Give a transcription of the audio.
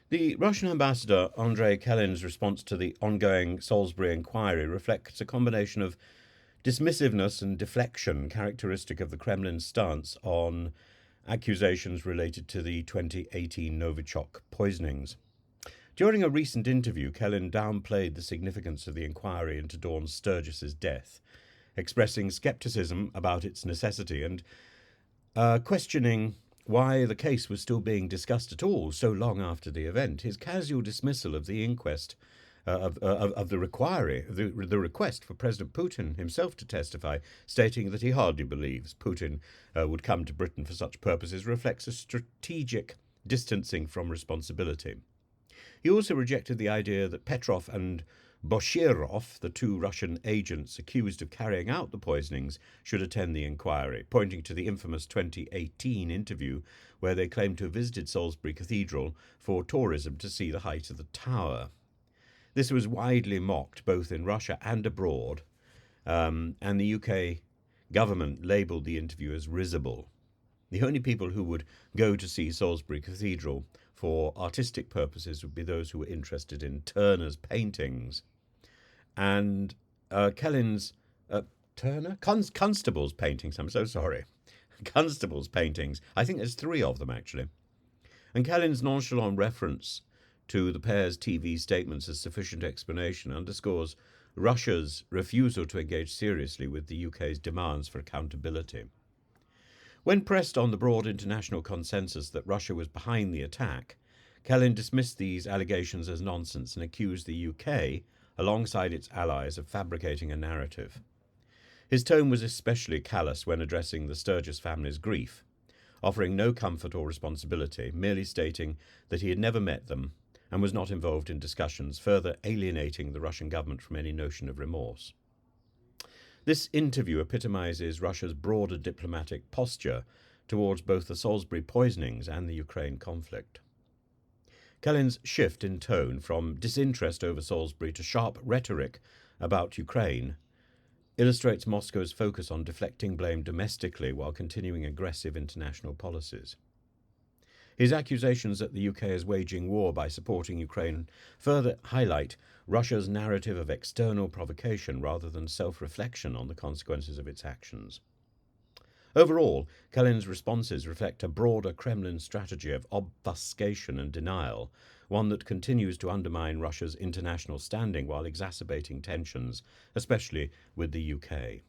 The Russian ambassador Andrei Kelin's response to the ongoing Salisbury inquiry reflects a combination of dismissiveness and deflection characteristic of the Kremlin's stance on accusations related to the 2018 Novichok poisonings. During a recent interview, Kelin downplayed the significance of the inquiry into Dawn Sturgis's death, expressing skepticism about its necessity and questioning why the case was still being discussed at all so long after the event. His casual dismissal of the inquest, of the request for President Putin himself to testify, stating that he hardly believes Putin would come to Britain for such purposes, reflects a strategic distancing from responsibility. He also rejected the idea that Petrov and Boshirov, the two Russian agents accused of carrying out the poisonings, should attend the inquiry, pointing to the infamous 2018 interview where they claimed to have visited Salisbury Cathedral for tourism to see the height of the tower. This was widely mocked both in Russia and abroad, and the UK government labelled the interview as risible. The only people who would go to see Salisbury Cathedral for artistic purposes would be those who were interested in Turner's paintings. And Kellin's Constable's paintings, I'm so sorry. Constable's paintings. I think there's three of them, actually. And Kellin's nonchalant reference to the pair's TV statements as sufficient explanation underscores Russia's refusal to engage seriously with the UK's demands for accountability. When pressed on the broad international consensus that Russia was behind the attack, Kellin dismissed these allegations as nonsense and accused the UK, alongside its allies, of fabricating a narrative. His tone was especially callous when addressing the Sturgis family's grief, offering no comfort or responsibility, merely stating that he had never met them and was not involved in discussions, further alienating the Russian government from any notion of remorse. This interview epitomizes Russia's broader diplomatic posture towards both the Salisbury poisonings and the Ukraine conflict. Kellin's shift in tone from disinterest over Salisbury to sharp rhetoric about Ukraine illustrates Moscow's focus on deflecting blame domestically while continuing aggressive international policies. His accusations that the UK is waging war by supporting Ukraine further highlight Russia's narrative of external provocation rather than self-reflection on the consequences of its actions. Overall, Kellin's responses reflect a broader Kremlin strategy of obfuscation and denial, one that continues to undermine Russia's international standing while exacerbating tensions, especially with the UK.